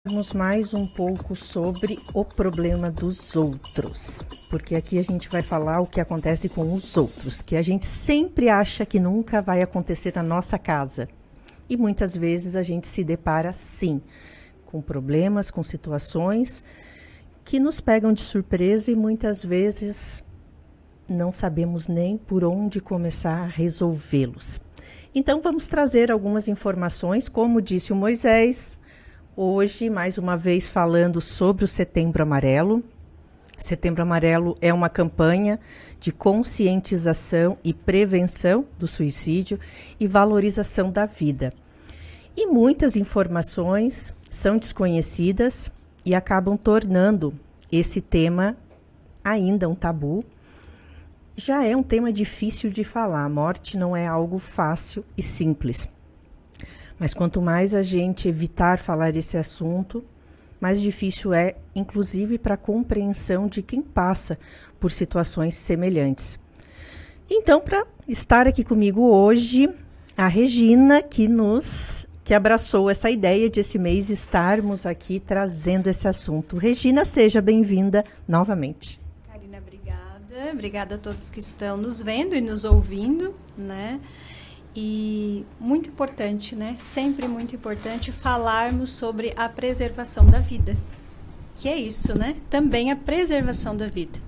Vamos mais um pouco sobre o problema dos outros, porque aqui a gente vai falar o que acontece com os outros, que a gente sempre acha que nunca vai acontecer na nossa casa. E muitas vezes a gente se depara, sim, com problemas, com situações que nos pegam de surpresa e muitas vezes não sabemos nem por onde começar a resolvê-los. Então vamos trazer algumas informações, como disse o Moisés. Hoje, mais uma vez, falando sobre o Setembro Amarelo. Setembro Amarelo é uma campanha de conscientização e prevenção do suicídio e valorização da vida. E muitas informações são desconhecidas e acabam tornando esse tema ainda um tabu. Já é um tema difícil de falar, a morte não é algo fácil e simples. Mas quanto mais a gente evitar falar esse assunto, mais difícil é, inclusive, para a compreensão de quem passa por situações semelhantes. Então, para estar aqui comigo hoje, a Regina, que abraçou essa ideia de esse mês estarmos aqui trazendo esse assunto. Regina, seja bem-vinda novamente. Karina, obrigada. Obrigada a todos que estão nos vendo e nos ouvindo, né? E muito importante, né? Sempre muito importante falarmos sobre a preservação da vida. Que é isso, né? Também a preservação da vida.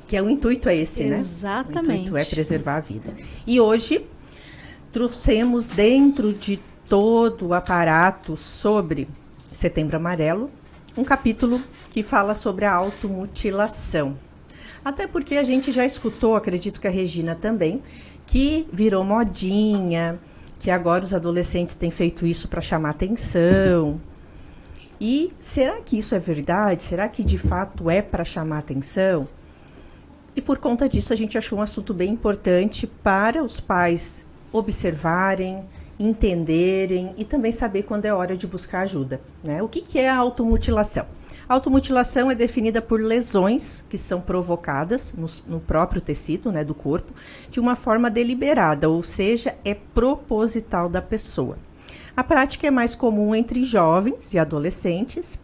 Que é o intuito é esse, né? Exatamente. O intuito é preservar a vida. E hoje trouxemos dentro de todo o aparato sobre Setembro Amarelo um capítulo que fala sobre a automutilação. Até porque a gente já escutou, acredito que a Regina também, que virou modinha, que agora os adolescentes têm feito isso para chamar atenção. E será que isso é verdade? Será que de fato é para chamar atenção? E por conta disso a gente achou um assunto bem importante para os pais observarem, entenderem e também saber quando é hora de buscar ajuda, né? O que é a automutilação? A automutilação é definida por lesões que são provocadas no próprio tecido, né, do corpo, de uma forma deliberada, ou seja, é proposital da pessoa. A prática é mais comum entre jovens e adolescentes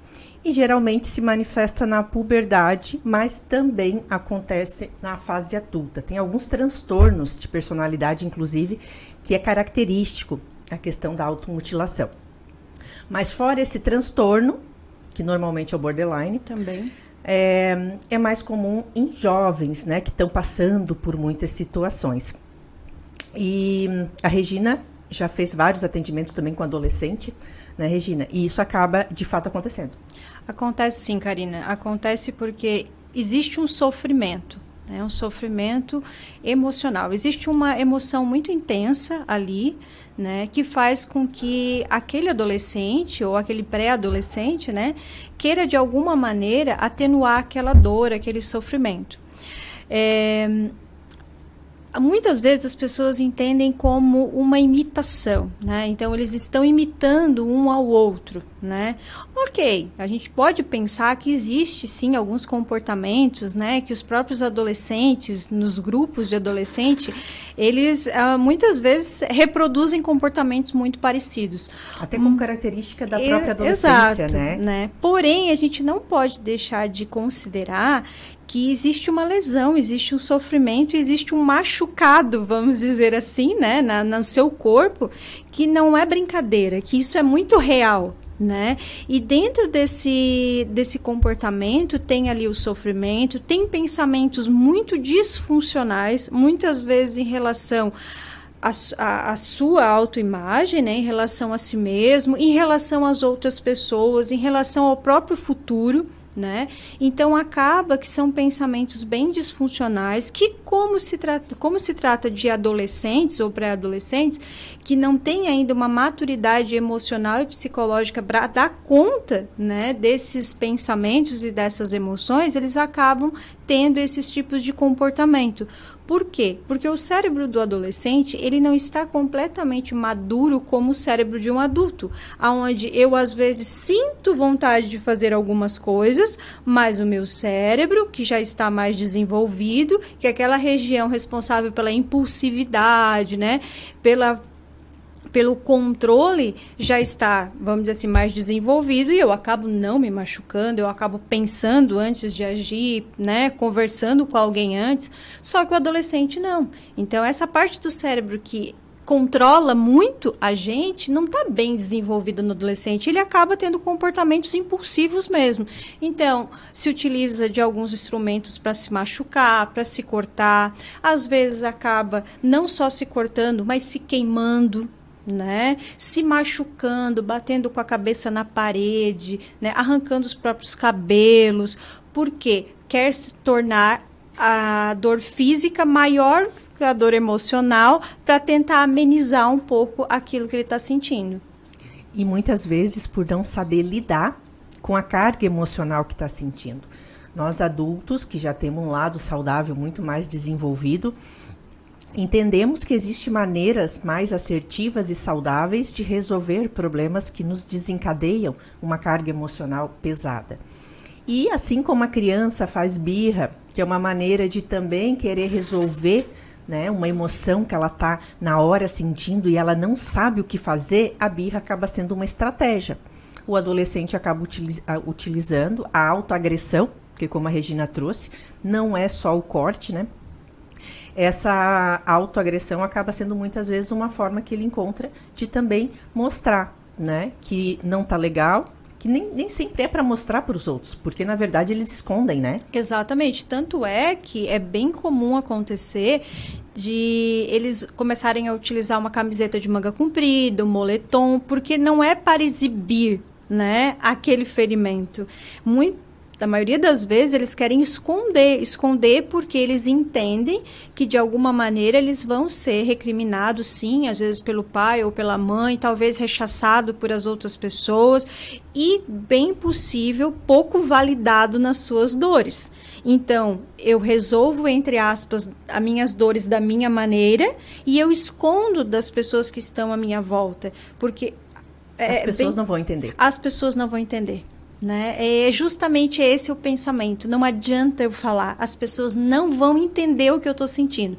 e geralmente se manifesta na puberdade, mas também acontece na fase adulta. Tem alguns transtornos de personalidade, inclusive, que é característico a questão da automutilação. Mas fora esse transtorno, que normalmente é o borderline, também é mais comum em jovens, né, que estão passando por muitas situações. E a Regina já fez vários atendimentos também com adolescente, né, Regina? E isso acaba, de fato, acontecendo. Acontece sim, Karina. Acontece porque existe um sofrimento. É um sofrimento emocional. Existe uma emoção muito intensa ali, né, que faz com que aquele adolescente ou aquele pré-adolescente, né, queira de alguma maneira atenuar aquela dor, aquele sofrimento. Muitas vezes as pessoas entendem como uma imitação, né? Então, eles estão imitando um ao outro, né? Ok, a gente pode pensar que existe, sim, alguns comportamentos, né? Que os próprios adolescentes, nos grupos de adolescente, eles muitas vezes reproduzem comportamentos muito parecidos. Até como característica da própria adolescência, exato, né? Porém, a gente não pode deixar de considerar que existe uma lesão, existe um sofrimento, existe um machucado, vamos dizer assim, né, no seu corpo, que não é brincadeira, que isso é muito real, né? E dentro desse comportamento tem ali o sofrimento, tem pensamentos muito disfuncionais, muitas vezes em relação a sua autoimagem, né, em relação a si mesmo, em relação às outras pessoas, em relação ao próprio futuro, né? Então acaba que são pensamentos bem disfuncionais que, como se trata de adolescentes ou pré-adolescentes que não têm ainda uma maturidade emocional e psicológica para dar conta, né, desses pensamentos e dessas emoções, eles acabam tendo esses tipos de comportamento. Por quê? Porque o cérebro do adolescente, ele não está completamente maduro como o cérebro de um adulto, onde eu, às vezes, sinto vontade de fazer algumas coisas, mas o meu cérebro, que já está mais desenvolvido, que é aquela região responsável pela impulsividade, né, pela pelo controle, já está, vamos dizer assim, mais desenvolvido e eu acabo não me machucando, eu acabo pensando antes de agir, né, conversando com alguém antes, só que o adolescente não. Então, essa parte do cérebro que controla muito a gente, não está bem desenvolvida no adolescente, ele acaba tendo comportamentos impulsivos mesmo. Então, se utiliza de alguns instrumentos para se machucar, para se cortar, às vezes acaba não só se cortando, mas se queimando, né? Se machucando, batendo com a cabeça na parede, né? Arrancando os próprios cabelos, porque quer se tornar a dor física maior que a dor emocional para tentar amenizar um pouco aquilo que ele está sentindo. E muitas vezes por não saber lidar com a carga emocional que está sentindo. Nós adultos, que já temos um lado saudável muito mais desenvolvido, entendemos que existem maneiras mais assertivas e saudáveis de resolver problemas que nos desencadeiam uma carga emocional pesada. E assim como a criança faz birra, que é uma maneira de também querer resolver, né, uma emoção que ela está na hora sentindo e ela não sabe o que fazer, a birra acaba sendo uma estratégia. O adolescente acaba utilizando a autoagressão, que como a Regina trouxe, não é só o corte, né? Essa autoagressão acaba sendo muitas vezes uma forma que ele encontra de também mostrar, né, que não tá legal, que nem sempre é para mostrar para os outros, porque na verdade eles escondem, né? Exatamente, tanto é que é bem comum acontecer de eles começarem a utilizar uma camiseta de manga comprida, um moletom, porque não é para exibir, né, aquele ferimento. Da maioria das vezes, eles querem esconder porque eles entendem que, de alguma maneira, eles vão ser recriminados, sim, às vezes pelo pai ou pela mãe, talvez rechaçado por as outras pessoas e, bem possível, pouco validado nas suas dores. Então, eu resolvo, entre aspas, as minhas dores da minha maneira e eu escondo das pessoas que estão à minha volta, porque... As pessoas não vão entender. As pessoas não vão entender. Né? É justamente esse o pensamento. Não adianta eu falar, as pessoas não vão entender o que eu estou sentindo.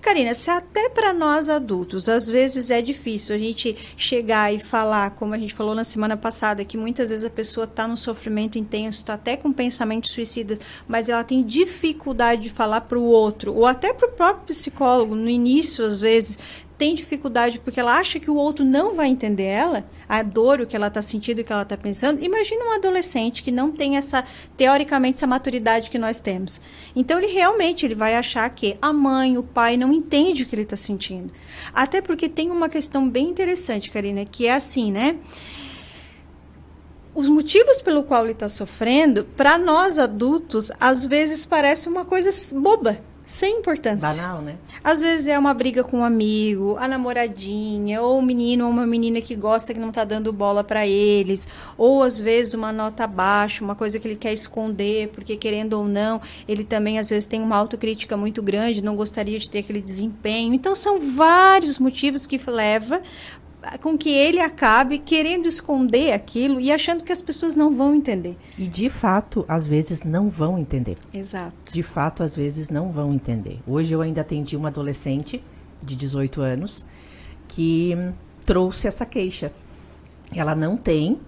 Karina, se até para nós adultos às vezes é difícil a gente chegar e falar, como a gente falou na semana passada, que muitas vezes a pessoa está num sofrimento intenso, está até com pensamentos suicidas, mas ela tem dificuldade de falar para o outro, ou até para o próprio psicólogo, no início às vezes tem dificuldade porque ela acha que o outro não vai entender ela, a dor, o que ela está sentindo, o que ela está pensando. Imagina um adolescente que não tem teoricamente, essa maturidade que nós temos. Então, ele vai achar que a mãe, o pai não entende o que ele está sentindo. Até porque tem uma questão bem interessante, Karina, que é assim, né? Os motivos pelo qual ele está sofrendo, para nós adultos, às vezes parece uma coisa boba, sem importância. Banal, né? Às vezes é uma briga com um amigo, a namoradinha, ou um menino ou uma menina que gosta que não tá dando bola para eles, ou às vezes uma nota baixa, uma coisa que ele quer esconder, porque querendo ou não, ele também às vezes tem uma autocrítica muito grande, não gostaria de ter aquele desempenho. Então são vários motivos que levam com que ele acabe querendo esconder aquilo e achando que as pessoas não vão entender. E de fato, às vezes não vão entender. Exato. De fato, às vezes não vão entender. Hoje eu ainda atendi uma adolescente de 18 anos que trouxe essa queixa. Ela não tem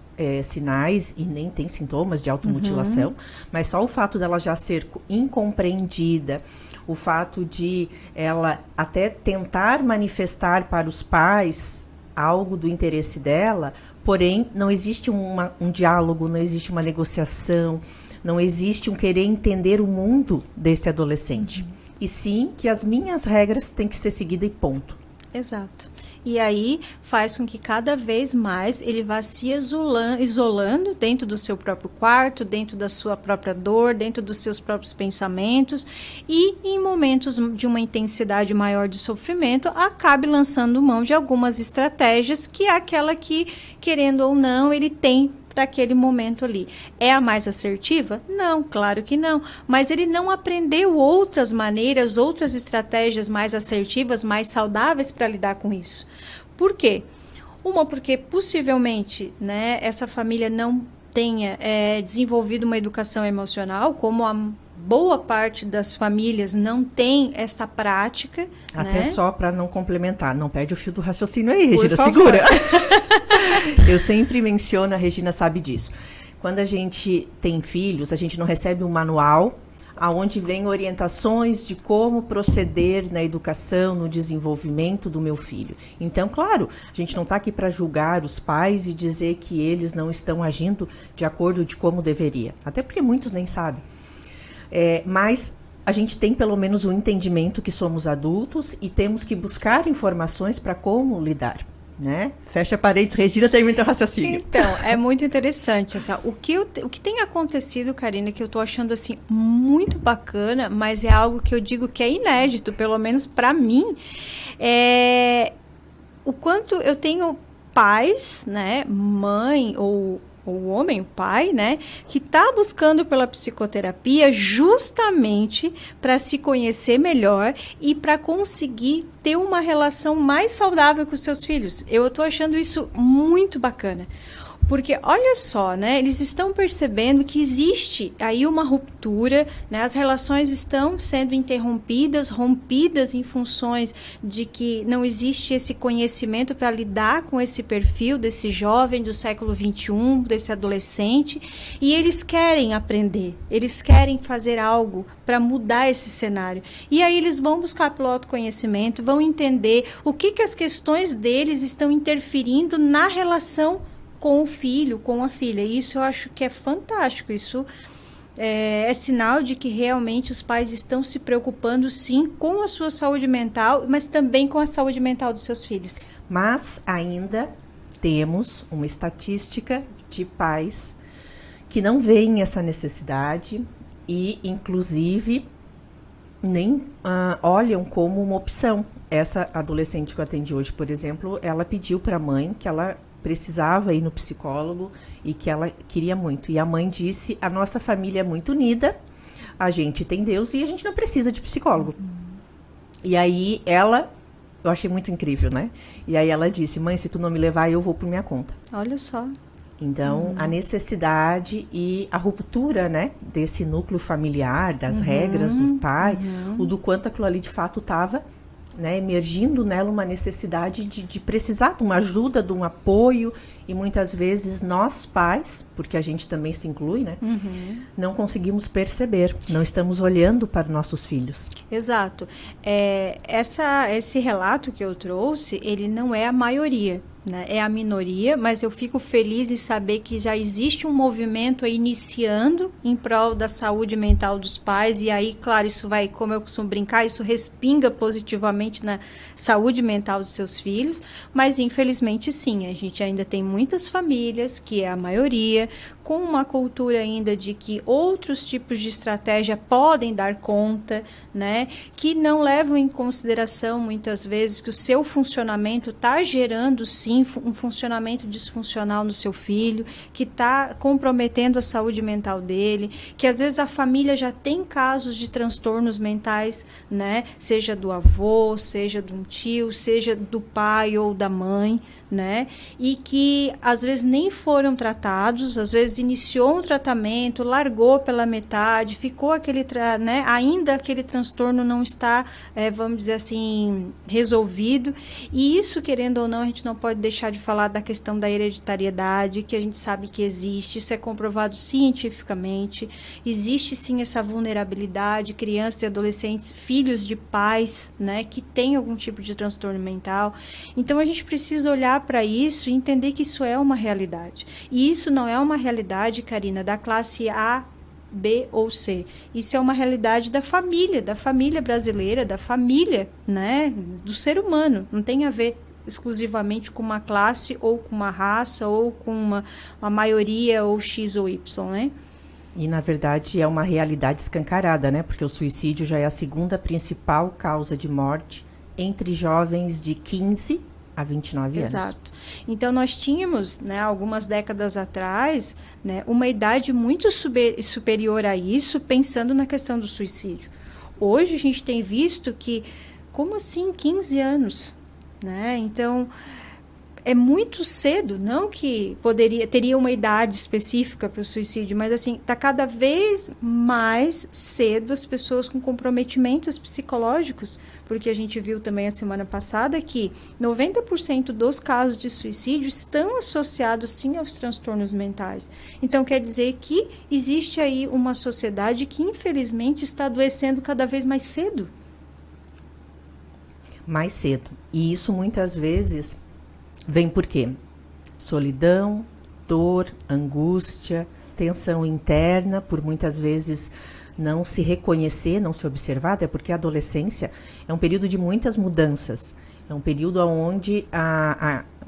sinais e nem tem sintomas de automutilação, mas só o fato dela já ser incompreendida, o fato de ela até tentar manifestar para os pais algo do interesse dela, porém não existe um diálogo, não existe uma negociação, não existe um querer entender o mundo desse adolescente. E sim que as minhas regras têm que ser seguidas e ponto. Exato. E aí faz com que cada vez mais ele vá se isolando dentro do seu próprio quarto, dentro da sua própria dor, dentro dos seus próprios pensamentos e em momentos de uma intensidade maior de sofrimento, acabe lançando mão de algumas estratégias que é aquela que, querendo ou não, ele tem para aquele momento ali. É a mais assertiva? Não, claro que não. Mas ele não aprendeu outras maneiras, outras estratégias mais assertivas, mais saudáveis para lidar com isso. Por quê? Uma, porque possivelmente, né, essa família não tenha desenvolvido uma educação emocional, como a boa parte das famílias não tem esta prática. Até né? só para não complementar, não perde o fio do raciocínio aí, Regina, segura. Eu sempre menciono, a Regina sabe disso. Quando a gente tem filhos, a gente não recebe um manual aonde vem orientações de como proceder na educação, no desenvolvimento do meu filho. Então, claro, a gente não está aqui para julgar os pais e dizer que eles não estão agindo de acordo de como deveria. Até porque muitos nem sabem. Mas a gente tem pelo menos o entendimento que somos adultos e temos que buscar informações para como lidar. Né? Fecha parênteses, Regina, termina o raciocínio. Então, é muito interessante. Assim, o que tem acontecido, Karina, que eu tô achando assim muito bacana, mas é algo que eu digo que é inédito, pelo menos para mim, é o quanto eu tenho pais, né, mãe ou o homem, o pai, né, que está buscando pela psicoterapia justamente para se conhecer melhor e para conseguir ter uma relação mais saudável com os seus filhos. Eu estou achando isso muito bacana. Porque, olha só, né, eles estão percebendo que existe aí uma ruptura, né, as relações estão sendo interrompidas, rompidas em funções de que não existe esse conhecimento para lidar com esse perfil desse jovem do século XXI, desse adolescente, e eles querem aprender, eles querem fazer algo para mudar esse cenário. E aí eles vão buscar pelo autoconhecimento, vão entender o que as questões deles estão interferindo na relação com o filho, com a filha. E isso eu acho que é fantástico. Isso é sinal de que realmente os pais estão se preocupando, sim, com a sua saúde mental, mas também com a saúde mental dos seus filhos. Mas ainda temos uma estatística de pais que não veem essa necessidade e, inclusive, nem olham como uma opção. Essa adolescente que eu atendi hoje, por exemplo, ela pediu para a mãe que ela precisava ir no psicólogo e que ela queria muito. E a mãe disse, a nossa família é muito unida, a gente tem Deus e a gente não precisa de psicólogo. E aí eu achei muito incrível, né? E aí ela disse, mãe, se tu não me levar, eu vou por minha conta. Olha só. Então, a necessidade e a ruptura, né, desse núcleo familiar, das regras do pai, o do quanto aquilo ali de fato estava, né, emergindo nela uma necessidade de precisar de uma ajuda, de um apoio, e muitas vezes nós pais, porque a gente também se inclui, né, não conseguimos perceber, não estamos olhando para nossos filhos. Exato. Esse relato que eu trouxe, ele não é a maioria, né? É a minoria, mas eu fico feliz em saber que já existe um movimento aí iniciando em prol da saúde mental dos pais, e aí, claro, isso vai, como eu costumo brincar, isso respinga positivamente na saúde mental dos seus filhos, mas infelizmente sim, a gente ainda tem muitas famílias, que é a maioria, com uma cultura ainda de que outros tipos de estratégia podem dar conta, né? Que não levam em consideração, muitas vezes, que o seu funcionamento está gerando, sim, um funcionamento disfuncional no seu filho, que está comprometendo a saúde mental dele, que às vezes a família já tem casos de transtornos mentais, né? Seja do avô, seja de um tio, seja do pai ou da mãe, né? E que às vezes nem foram tratados, às vezes iniciou um tratamento, largou pela metade, ficou aquele, né? Ainda aquele transtorno não está, vamos dizer assim, resolvido. E isso, querendo ou não, a gente não pode deixar de falar da questão da hereditariedade, que a gente sabe que existe, isso é comprovado cientificamente, existe sim essa vulnerabilidade, crianças e adolescentes, filhos de pais, né, que têm algum tipo de transtorno mental. Então a gente precisa olhar para isso e entender que isso é uma realidade. E isso não é uma realidade, Karina, da classe A, B ou C. Isso é uma realidade da família brasileira, da família, né, do ser humano. Não tem a ver exclusivamente com uma classe ou com uma raça ou com uma maioria ou X ou Y, né? E, na verdade, é uma realidade escancarada, né? Porque o suicídio já é a segunda principal causa de morte entre jovens de 15 a 29 anos. Exato. Então, nós tínhamos, né, algumas décadas atrás, né, uma idade muito superior a isso, pensando na questão do suicídio. Hoje, a gente tem visto que, como assim, 15 anos? Né? Então, é muito cedo, não que teria uma idade específica para o suicídio, mas assim, está cada vez mais cedo as pessoas com comprometimentos psicológicos, porque a gente viu também a semana passada que 90% dos casos de suicídio estão associados sim aos transtornos mentais. Então quer dizer que existe aí uma sociedade que infelizmente está adoecendo cada vez mais cedo. Mais cedo. E isso muitas vezes vem por quê? Solidão, dor, angústia, tensão interna, por muitas vezes não se reconhecer, não se observar, até porque a adolescência é um período de muitas mudanças. É um período onde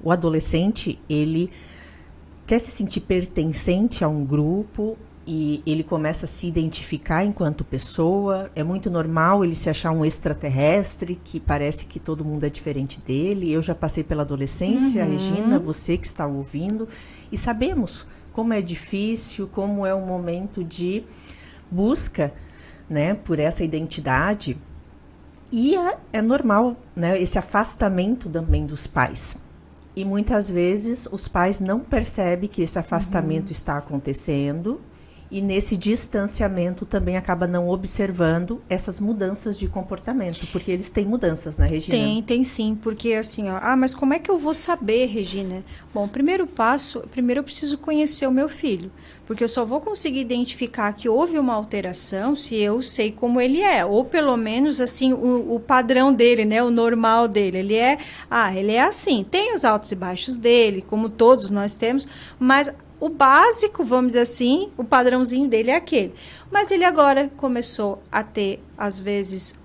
o adolescente, ele quer se sentir pertencente a um grupo e ele começa a se identificar enquanto pessoa. É muito normal ele se achar um extraterrestre, que parece que todo mundo é diferente dele. Eu já passei pela adolescência, Regina, você que está ouvindo, e sabemos como é difícil, como é um momento de busca, né, por essa identidade. E é normal, né, esse afastamento também dos pais. E muitas vezes os pais não percebem que esse afastamento está acontecendo, e nesse distanciamento também acaba não observando essas mudanças de comportamento, porque eles têm mudanças, né, Regina? Tem sim, porque assim, ó, mas como é que eu vou saber, Regina? Bom, primeiro eu preciso conhecer o meu filho, porque eu só vou conseguir identificar que houve uma alteração se eu sei como ele é, ou pelo menos assim, o padrão dele, né, o normal dele. Ele é assim, tem os altos e baixos dele, como todos nós temos, mas o básico, vamos dizer assim, o padrãozinho dele é aquele. Mas ele agora começou a ter, às vezes...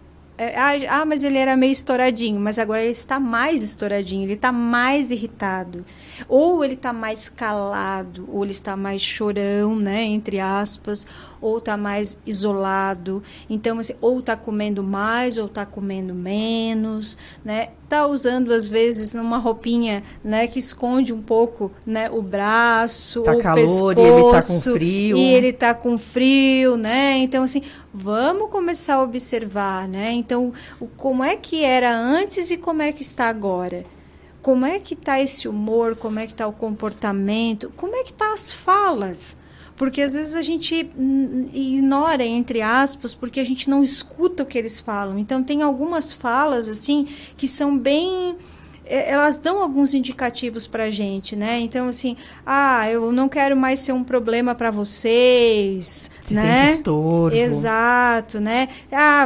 mas ele era meio estouradinho, mas agora ele está mais estouradinho, ele está mais irritado. Ou ele está mais calado, ou ele está mais chorão, né, entre aspas, ou está mais isolado. Então, assim, ou está comendo mais, ou está comendo menos, né? Está usando, às vezes, uma roupinha, né, que esconde um pouco, né, o braço, tá ou calor, o pescoço. E ele está com frio. E ele está com frio, né? Então, assim, vamos começar a observar, né? Então, como é que era antes e como é que está agora? Como é que está esse humor? Como é que está o comportamento? Como é que está as falas? Porque às vezes a gente ignora, entre aspas, porque a gente não escuta o que eles falam. Então, tem algumas falas, assim, que são bem... Elas dão alguns indicativos para a gente, né? Então, assim, eu não quero mais ser um problema para vocês, se né? sente estorvo. Exato, né?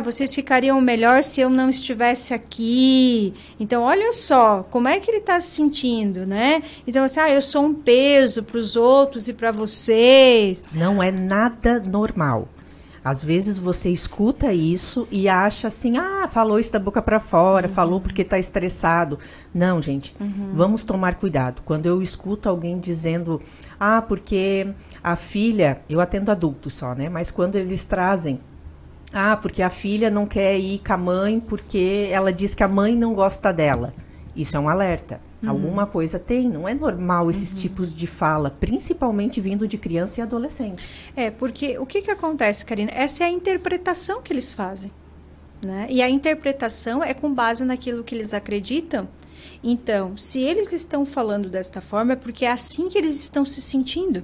Vocês ficariam melhor se eu não estivesse aqui. Então, olha só, como é que ele está se sentindo, né? Então, assim, eu sou um peso para os outros e para vocês. Não é nada normal. Às vezes você escuta isso e acha assim, falou isso da boca para fora, falou porque está estressado. Não, gente, vamos tomar cuidado. Quando eu escuto alguém dizendo, porque a filha, eu atendo adultos só, né? Mas quando eles trazem, porque a filha não quer ir com a mãe porque ela diz que a mãe não gosta dela. Isso é um alerta. Alguma coisa tem, não é normal esses tipos de fala, principalmente vindo de criança e adolescente. Porque o que acontece, Karina? Essa é a interpretação que eles fazem, né? E a interpretação é com base naquilo que eles acreditam. Então, se eles estão falando desta forma, é porque é assim que eles estão se sentindo.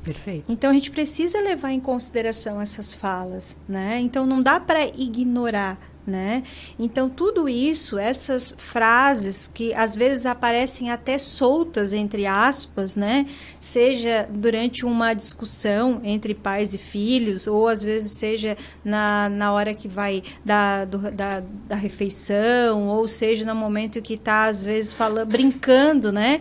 Perfeito. Então, a gente precisa levar em consideração essas falas, né? Então, não dá para ignorar, né? Então, tudo isso, essas frases que às vezes aparecem até soltas, entre aspas, né? Seja durante uma discussão entre pais e filhos, ou às vezes seja na hora que vai da refeição, ou seja no momento que está, às vezes, brincando, né?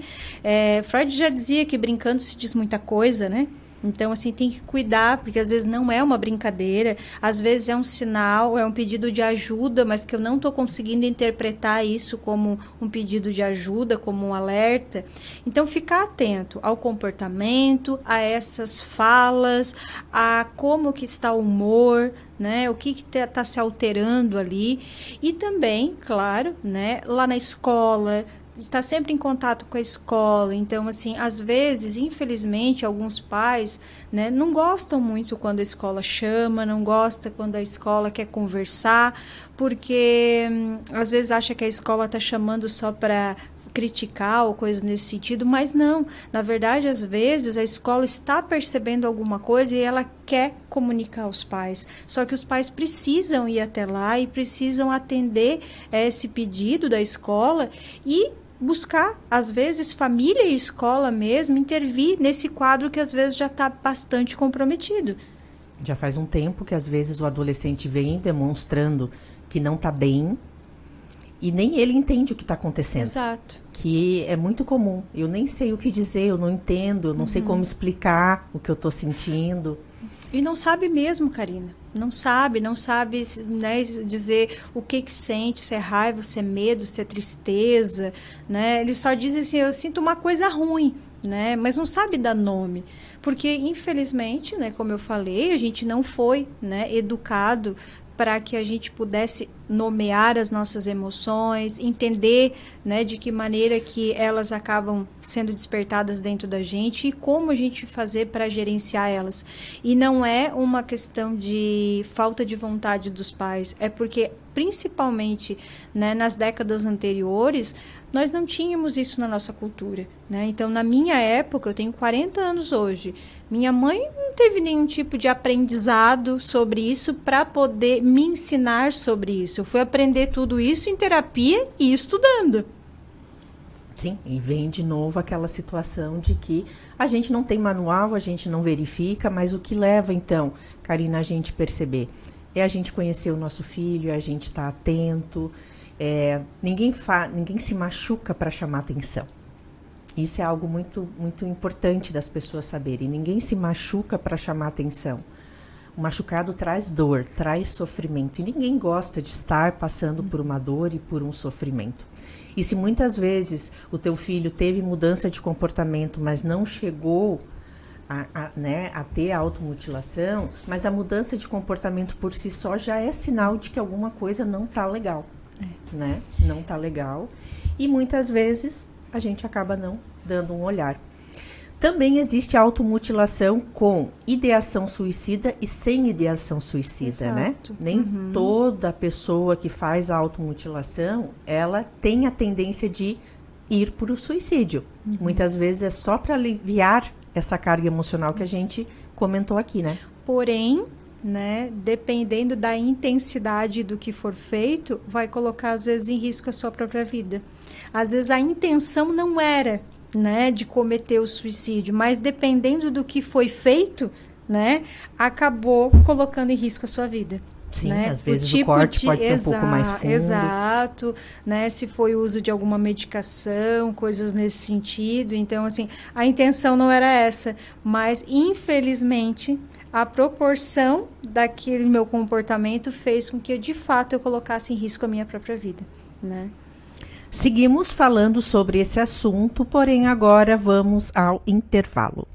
Freud já dizia que brincando se diz muita coisa, né? Então, assim, tem que cuidar, porque às vezes não é uma brincadeira, às vezes é um sinal, é um pedido de ajuda, mas que eu não estou conseguindo interpretar isso como um pedido de ajuda, como um alerta. Então, ficar atento ao comportamento, a essas falas, a como que está o humor, né? O que está se alterando ali. E também, claro, né, lá na escola, está sempre em contato com a escola. Então, assim, às vezes, infelizmente, alguns pais, né, não gostam muito quando a escola chama, não gosta quando a escola quer conversar, porque às vezes acha que a escola está chamando só para criticar ou coisas nesse sentido, mas não. Na verdade, às vezes, a escola está percebendo alguma coisa e ela quer comunicar aos pais. Só que os pais precisam ir até lá e precisam atender esse pedido da escola e buscar, às vezes, família e escola mesmo, intervir nesse quadro que às vezes já está bastante comprometido. Já faz um tempo que às vezes o adolescente vem demonstrando que não está bem e nem ele entende o que está acontecendo. Exato. Que é muito comum. Eu nem sei o que dizer, eu não entendo, eu não sei como explicar o que eu estou sentindo. E não sabe mesmo, Karina. Não sabe, né, dizer o que sente, se é raiva, se é medo, se é tristeza, né? Ele só diz assim, eu sinto uma coisa ruim, né? Mas não sabe dar nome. Porque, infelizmente, né, como eu falei, a gente não foi, né, educado para que a gente pudesse nomear as nossas emoções, entender, né, de que maneira que elas acabam sendo despertadas dentro da gente e como a gente fazer para gerenciar elas. E não é uma questão de falta de vontade dos pais, é porque, principalmente, né, nas décadas anteriores, nós não tínhamos isso na nossa cultura, né? Então, na minha época, eu tenho 40 anos hoje, minha mãe não teve nenhum tipo de aprendizado sobre isso para poder me ensinar sobre isso. Eu fui aprender tudo isso em terapia e estudando. Sim, e vem de novo aquela situação de que a gente não tem manual, a gente não verifica, mas o que leva, então, Karina, a gente perceber? É a gente conhecer o nosso filho, é a gente estar atento. Ninguém se machuca para chamar atenção. Isso é algo muito, muito importante das pessoas saberem. Ninguém se machuca para chamar atenção. O machucado traz dor, traz sofrimento. E ninguém gosta de estar passando por uma dor e por um sofrimento. E se muitas vezes o teu filho teve mudança de comportamento, mas não chegou a ter automutilação, mas a mudança de comportamento por si só já é sinal de que alguma coisa não está legal. Né? Não tá legal. E muitas vezes a gente acaba não dando um olhar. Também existe automutilação com ideação suicida e sem ideação suicida, exato, né? Nem toda pessoa que faz a automutilação, ela tem a tendência de ir para o suicídio. Muitas vezes é só para aliviar essa carga emocional que a gente comentou aqui, né? Porém, né, dependendo da intensidade do que for feito, vai colocar às vezes em risco a sua própria vida. Às vezes a intenção não era, né, de cometer o suicídio, mas dependendo do que foi feito, né, acabou colocando em risco a sua vida. Sim, né? Às vezes o corte pode ser um pouco mais fundo. Exato, né? Se foi o uso de alguma medicação, coisas nesse sentido. Então, assim, a intenção não era essa, mas infelizmente a proporção daquele meu comportamento fez com que, de fato, eu colocasse em risco a minha própria vida, né? Seguimos falando sobre esse assunto, porém agora vamos ao intervalo.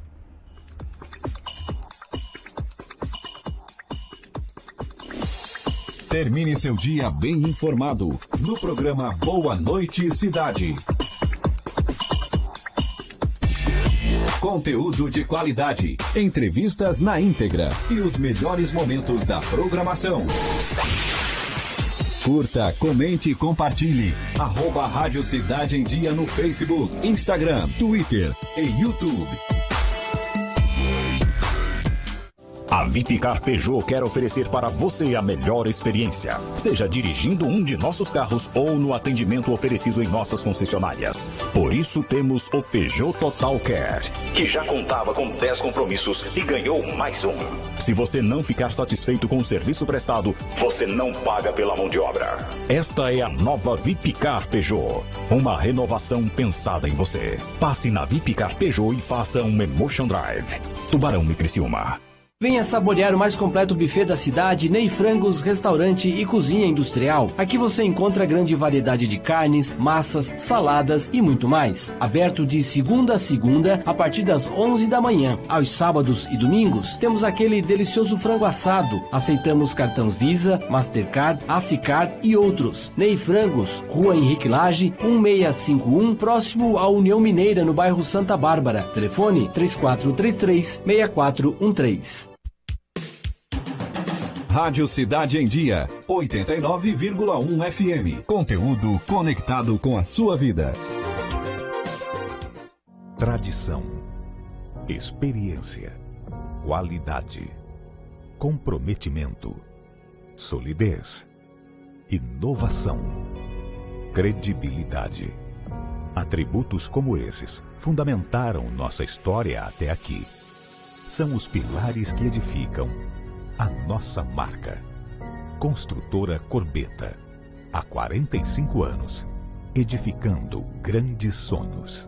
Termine seu dia bem informado no programa Boa Noite Cidade. Conteúdo de qualidade, entrevistas na íntegra e os melhores momentos da programação. Curta, comente e compartilhe. @Rádio Cidade em Dia no Facebook, Instagram, Twitter e YouTube. A Vipcar Peugeot quer oferecer para você a melhor experiência, seja dirigindo um de nossos carros ou no atendimento oferecido em nossas concessionárias. Por isso temos o Peugeot Total Care, que já contava com 10 compromissos e ganhou mais um. Se você não ficar satisfeito com o serviço prestado, você não paga pela mão de obra. Esta é a nova Vipcar Peugeot, uma renovação pensada em você. Passe na Vipcar Peugeot e faça um Emotion Drive. Tubarão e Criciúma. Venha saborear o mais completo buffet da cidade, Ney Frangos, restaurante e cozinha industrial. Aqui você encontra grande variedade de carnes, massas, saladas e muito mais. Aberto de segunda a segunda, a partir das 11 da manhã. Aos sábados e domingos, temos aquele delicioso frango assado. Aceitamos cartão Visa, Mastercard, Acicard e outros. Ney Frangos, Rua Henrique Lage, 1651, próximo à União Mineira, no bairro Santa Bárbara. Telefone 3433-6413. Rádio Cidade em Dia, 89,1 FM. Conteúdo conectado com a sua vida. Tradição, experiência, qualidade, comprometimento, solidez, inovação, credibilidade. Atributos como esses fundamentaram nossa história até aqui. São os pilares que edificam a nossa marca. Construtora Corbeta, há 45 anos, edificando grandes sonhos.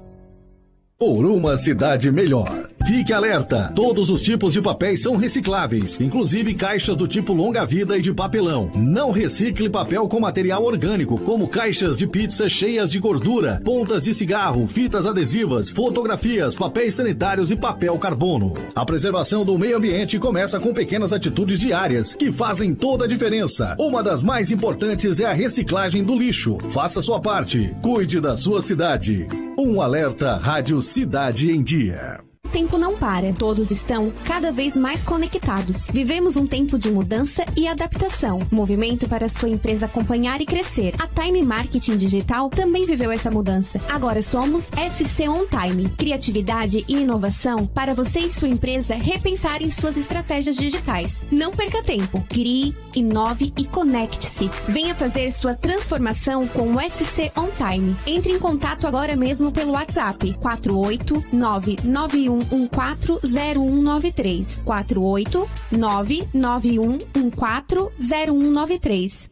Por uma cidade melhor. Fique alerta, todos os tipos de papéis são recicláveis, inclusive caixas do tipo longa-vida e de papelão. Não recicle papel com material orgânico, como caixas de pizza cheias de gordura, pontas de cigarro, fitas adesivas, fotografias, papéis sanitários e papel carbono. A preservação do meio ambiente começa com pequenas atitudes diárias, que fazem toda a diferença. Uma das mais importantes é a reciclagem do lixo. Faça sua parte, cuide da sua cidade. Um alerta Rádio Cidade em Dia. O tempo não para. Todos estão cada vez mais conectados. Vivemos um tempo de mudança e adaptação. Movimento para sua empresa acompanhar e crescer. A Time Marketing Digital também viveu essa mudança. Agora somos SC On Time. Criatividade e inovação para você e sua empresa repensarem suas estratégias digitais. Não perca tempo. Crie, inove e conecte-se. Venha fazer sua transformação com o SC On Time. Entre em contato agora mesmo pelo WhatsApp 48991140193. 48991140193.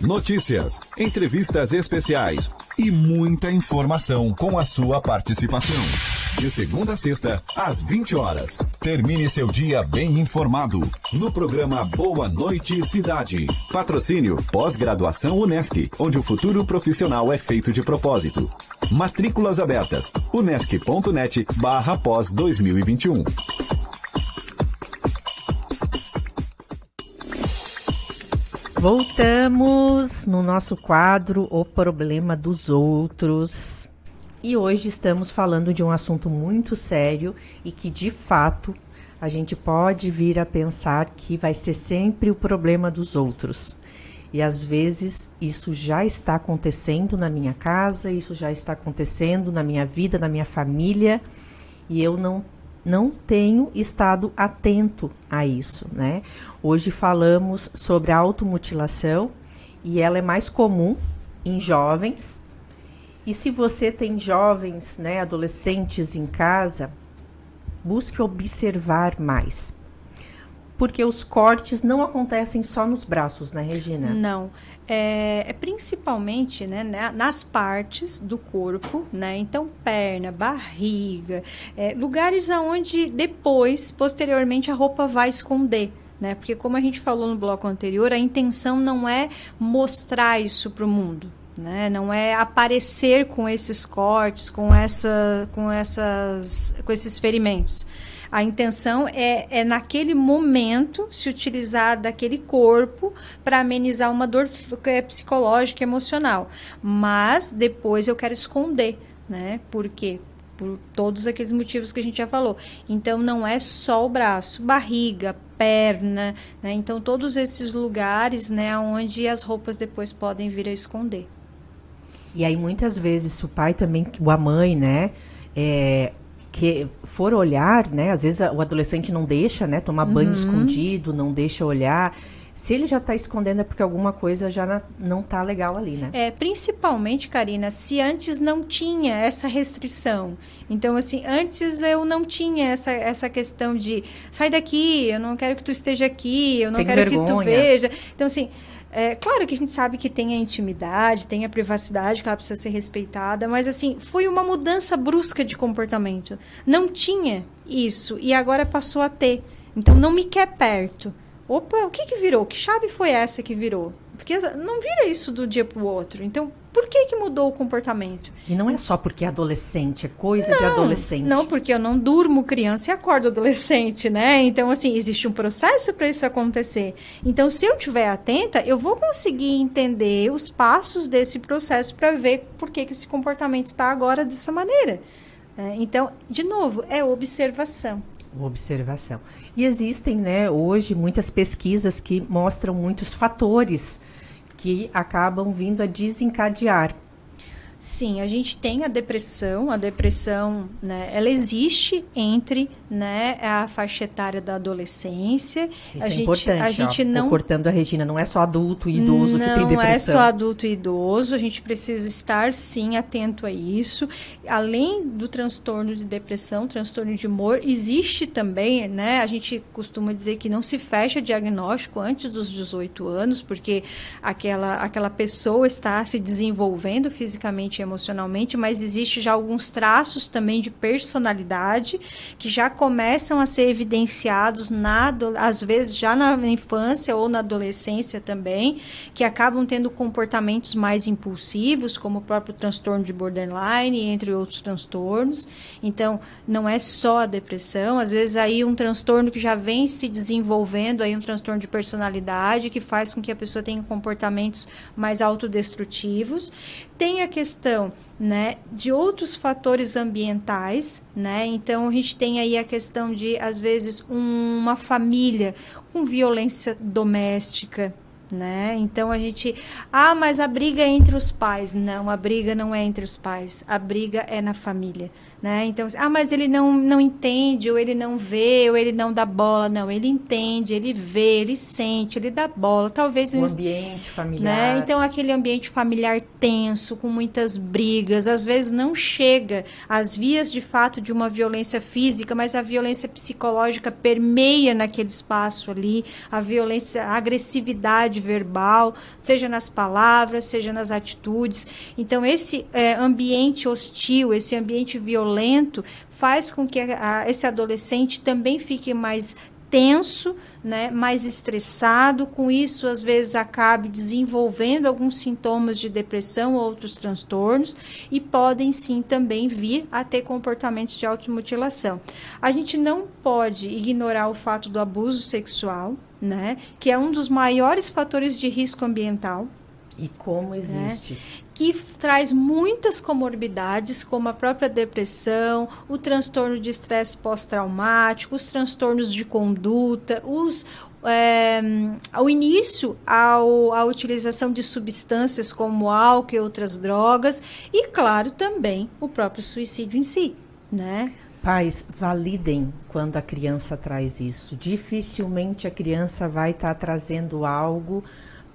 Notícias, entrevistas especiais e muita informação com a sua participação. De segunda a sexta, às 20 horas. Termine seu dia bem informado no programa Boa Noite Cidade. Patrocínio Pós-Graduação Unesc, onde o futuro profissional é feito de propósito. Matrículas abertas. unesc.net/pós 2021. Voltamos no nosso quadro O Problema dos Outros. E hoje estamos falando de um assunto muito sério e que, de fato, a gente pode vir a pensar que vai ser sempre o problema dos outros. E, às vezes, isso já está acontecendo na minha casa, isso já está acontecendo na minha vida, na minha família, e eu não tenho estado atento a isso, né? Hoje falamos sobre a automutilação e ela é mais comum em jovens. E se você tem jovens, né, adolescentes em casa, busque observar mais. Porque os cortes não acontecem só nos braços, né, Regina? Não. É principalmente, né, nas partes do corpo, né? Então, perna, barriga, lugares aonde depois, posteriormente, a roupa vai esconder. Né? Porque, como a gente falou no bloco anterior, a intenção não é mostrar isso para o mundo. Né? Não é aparecer com esses cortes, com esses ferimentos. A intenção é naquele momento, se utilizar daquele corpo para amenizar uma dor psicológica, emocional. Mas depois eu quero esconder, né? Por quê? Por todos aqueles motivos que a gente já falou. Então, não é só o braço, barriga, perna, né? Então, todos esses lugares, né, onde as roupas depois podem vir a esconder. E aí, muitas vezes, o pai também, ou a mãe, né, que for olhar, né, às vezes o adolescente não deixa, né, tomar banho escondido, não deixa olhar. Se ele já está escondendo é porque alguma coisa já não está legal ali, né? Principalmente, Karina, se antes não tinha essa restrição. Então, assim, antes eu não tinha essa questão de sai daqui, eu não quero que tu esteja aqui, eu não Tem quero vergonha. que tu veja. Então, assim, claro que a gente sabe que tem a intimidade, tem a privacidade, que ela precisa ser respeitada, mas, assim, foi uma mudança brusca de comportamento. Não tinha isso e agora passou a ter. Então, não me quer perto. Opa, o que virou? Que chave foi essa que virou? Porque não vira isso do dia para o outro. Então, por que mudou o comportamento? E não é só porque é adolescente, é coisa de adolescente. Não, porque eu não durmo criança e acordo adolescente, né? Então, assim, existe um processo para isso acontecer. Então, se eu estiver atenta, eu vou conseguir entender os passos desse processo para ver por que esse comportamento está agora dessa maneira. Então, de novo, é observação. Observação. E existem, né, hoje muitas pesquisas que mostram muitos fatores que acabam vindo a desencadear. Sim, a gente tem a depressão, né, ela existe entre, né, a faixa etária da adolescência. Isso é importante, a gente não... cortando a Regina, não é só adulto e idoso que tem depressão. Não é só adulto e idoso, a gente precisa estar, sim, atento a isso. Além do transtorno de depressão, transtorno de humor, existe também, né, a gente costuma dizer que não se fecha diagnóstico antes dos 18 anos, porque aquela pessoa está se desenvolvendo fisicamente e emocionalmente, mas existe já alguns traços também de personalidade que já começam a ser evidenciados às vezes já na infância ou na adolescência também, que acabam tendo comportamentos mais impulsivos, como o próprio transtorno de borderline, entre outros transtornos. Então, não é só a depressão, às vezes aí um transtorno que já vem se desenvolvendo, aí um transtorno de personalidade, que faz com que a pessoa tenha comportamentos mais autodestrutivos. Tem a questão, né, de outros fatores ambientais, né? Então, a gente tem aí a questão de, às vezes, uma família com violência doméstica, né? Então, mas a briga é entre os pais. Não, a briga não é entre os pais, a briga é na família, né? Então, mas ele não entende, ou ele não vê, ou ele não dá bola. Não, ele entende, ele vê, ele sente, ele dá bola. Talvez o ambiente familiar, né? Então, aquele ambiente familiar tenso, com muitas brigas, às vezes não chega às vias de fato de uma violência física, mas a violência psicológica permeia naquele espaço ali, a violência, a agressividade verbal, seja nas palavras, seja nas atitudes. Então, esse ambiente hostil, esse ambiente violento, faz com que esse adolescente também fique mais tenso, né, mais estressado. Com isso, às vezes, acabe desenvolvendo alguns sintomas de depressão ou outros transtornos, e podem, sim, também vir a ter comportamentos de automutilação. A gente não pode ignorar o fato do abuso sexual, né, que é um dos maiores fatores de risco ambiental. E como existe. Né? Que traz muitas comorbidades, como a própria depressão, o transtorno de estresse pós-traumático, os transtornos de conduta, o início à utilização de substâncias como álcool e outras drogas, e, claro, também o próprio suicídio em si, né? Pais, validem quando a criança traz isso. Dificilmente a criança vai estar trazendo algo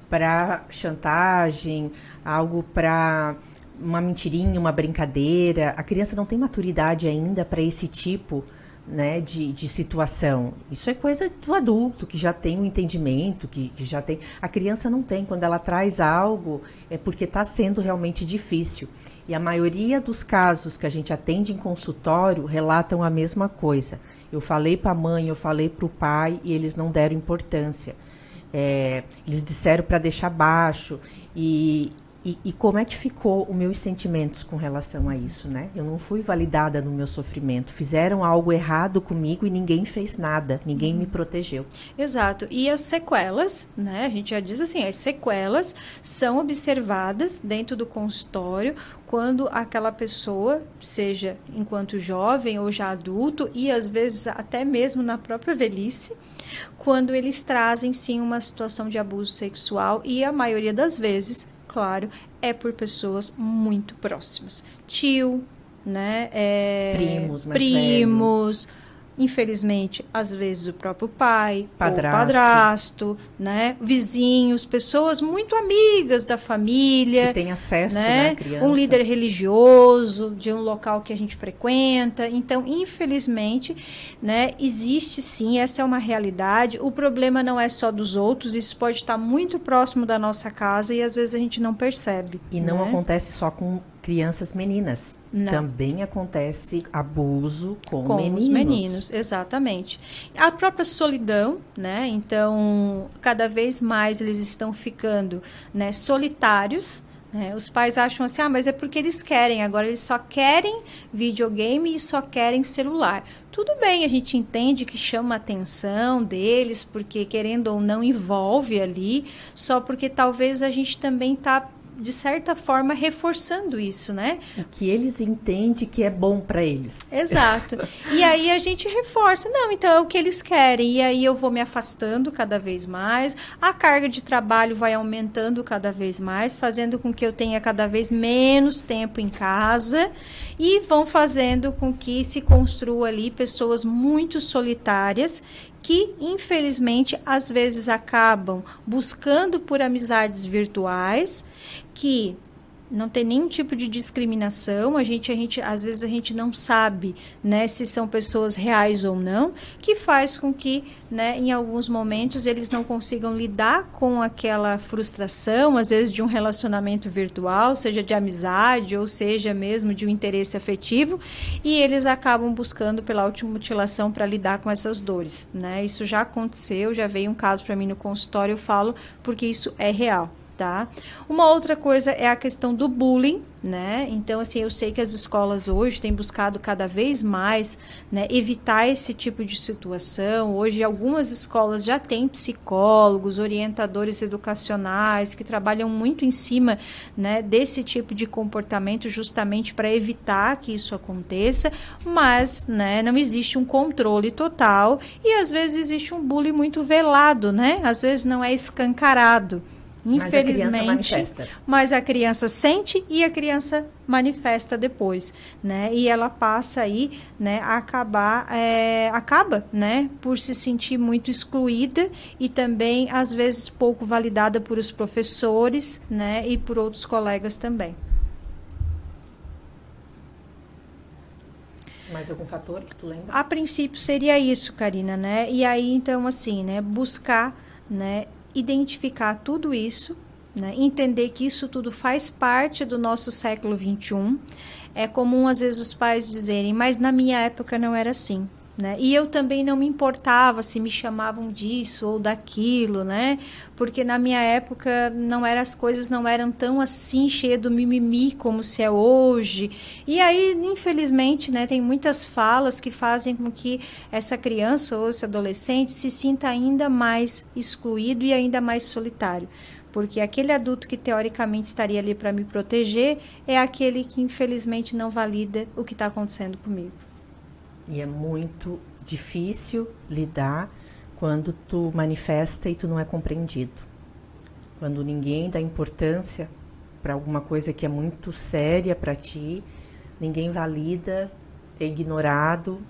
para chantagem, algo para uma mentirinha, uma brincadeira. A criança não tem maturidade ainda para esse tipo, né, de situação. Isso é coisa do adulto, que já tem um entendimento, que já tem. A criança não tem. Quando ela traz algo, é porque está sendo realmente difícil. E a maioria dos casos que a gente atende em consultório relatam a mesma coisa. Eu falei para a mãe, eu falei para o pai, e eles não deram importância. Eles disseram para deixar baixo. E como é que ficou os meus sentimentos com relação a isso, né? Eu não fui validada no meu sofrimento. Fizeram algo errado comigo e ninguém fez nada. Ninguém me protegeu. Exato. E as sequelas, né? A gente já diz assim, as sequelas são observadas dentro do consultório quando aquela pessoa, seja enquanto jovem ou já adulto, e às vezes até mesmo na própria velhice, quando eles trazem, sim, uma situação de abuso sexual, e a maioria das vezes, claro, é por pessoas muito próximas. Tio, né? Primos, infelizmente, às vezes o próprio pai, padrasto, né? Vizinhos, pessoas muito amigas da família. Que tem acesso, né? À criança. Um líder religioso de um local que a gente frequenta. Então, infelizmente, né, existe sim, essa é uma realidade. O problema não é só dos outros, isso pode estar muito próximo da nossa casa e às vezes a gente não percebe. E não acontece só com crianças meninas. Não. Também acontece abuso com meninos. Os meninos, exatamente. A própria solidão, né? Então, cada vez mais eles estão ficando, né, solitários. Né? Os pais acham assim, mas é porque eles querem. Agora eles só querem videogame e só querem celular. Tudo bem, a gente entende que chama a atenção deles, porque querendo ou não envolve ali, só porque talvez a gente também está de certa forma, reforçando isso, né? O que eles entendem que é bom para eles. Exato. E aí a gente reforça, não, então é o que eles querem. E aí eu vou me afastando cada vez mais, a carga de trabalho vai aumentando cada vez mais, fazendo com que eu tenha cada vez menos tempo em casa e vão fazendo com que se construa ali pessoas muito solitárias que, infelizmente, às vezes acabam buscando por amizades virtuais, que não tem nenhum tipo de discriminação, às vezes a gente não sabe, né, se são pessoas reais ou não, que faz com que, né, em alguns momentos eles não consigam lidar com aquela frustração, às vezes de um relacionamento virtual, seja de amizade ou seja mesmo de um interesse afetivo, e eles acabam buscando pela automutilação para lidar com essas dores, né? Isso já aconteceu, já veio um caso para mim no consultório, eu falo porque isso é real. Tá? Uma outra coisa é a questão do bullying, né? Então, assim, eu sei que as escolas hoje têm buscado cada vez mais, né, evitar esse tipo de situação. Hoje, algumas escolas já têm psicólogos, orientadores educacionais que trabalham muito em cima, né, desse tipo de comportamento justamente para evitar que isso aconteça, mas, né, não existe um controle total e, às vezes, existe um bullying muito velado, né? Às vezes não é escancarado. Infelizmente, mas a criança sente e a criança manifesta depois, né? E ela passa aí, né, a acaba, né, por se sentir muito excluída e também, às vezes, pouco validada por os professores, né, e por outros colegas também. Mais algum fator que tu lembra? A princípio seria isso, Karina, né? E aí, então, assim, né, buscar, né, identificar tudo isso, né? Entender que isso tudo faz parte do nosso século XXI. É comum, às vezes, os pais dizerem, mas na minha época não era assim. Né? E eu também não me importava se me chamavam disso ou daquilo, né? Porque na minha época as coisas não eram tão assim, cheias do mimimi como se é hoje. E aí, infelizmente, né, tem muitas falas que fazem com que essa criança ou esse adolescente se sinta ainda mais excluído e ainda mais solitário. Porque aquele adulto que teoricamente estaria ali para me proteger é aquele que infelizmente não valida o que está acontecendo comigo. E é muito difícil lidar quando tu manifesta e tu não é compreendido. Quando ninguém dá importância para alguma coisa que é muito séria para ti, ninguém valida, é ignorado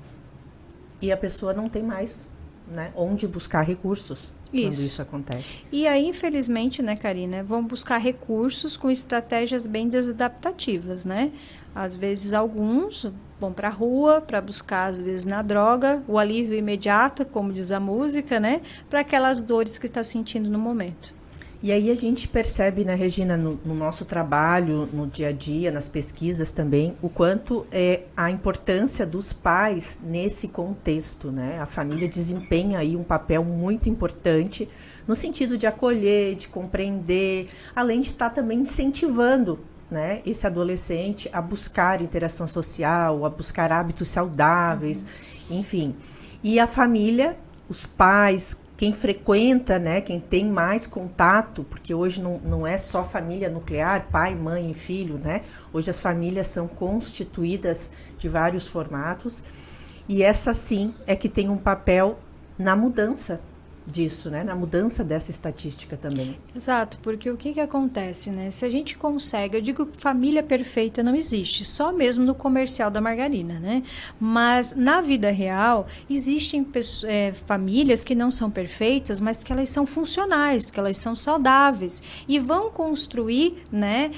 e a pessoa não tem mais, né, onde buscar recursos. Quando isso acontece. E aí, infelizmente, né, Karina, vão buscar recursos com estratégias bem desadaptativas, né? Às vezes, alguns vão para a rua para buscar, às vezes, na droga, o alívio imediato, como diz a música, né? Para aquelas dores que está sentindo no momento. E aí a gente percebe, né, Regina, no nosso trabalho, no dia a dia, nas pesquisas também, o quanto é a importância dos pais nesse contexto, né? A família desempenha aí um papel muito importante no sentido de acolher, de compreender, além de estar também incentivando, né, esse adolescente a buscar interação social, a buscar hábitos saudáveis, enfim. E a família, os pais, quem frequenta, né, quem tem mais contato, porque hoje não é só família nuclear, pai, mãe e filho, né? Hoje as famílias são constituídas de vários formatos e essa sim é que tem um papel na mudança disso, né? Na mudança dessa estatística também. Exato, porque o que acontece, né? Se a gente consegue, eu digo que família perfeita não existe, só mesmo no comercial da margarina, né? Mas na vida real, existem famílias que não são perfeitas, mas que elas são funcionais, que elas são saudáveis e vão construir, né,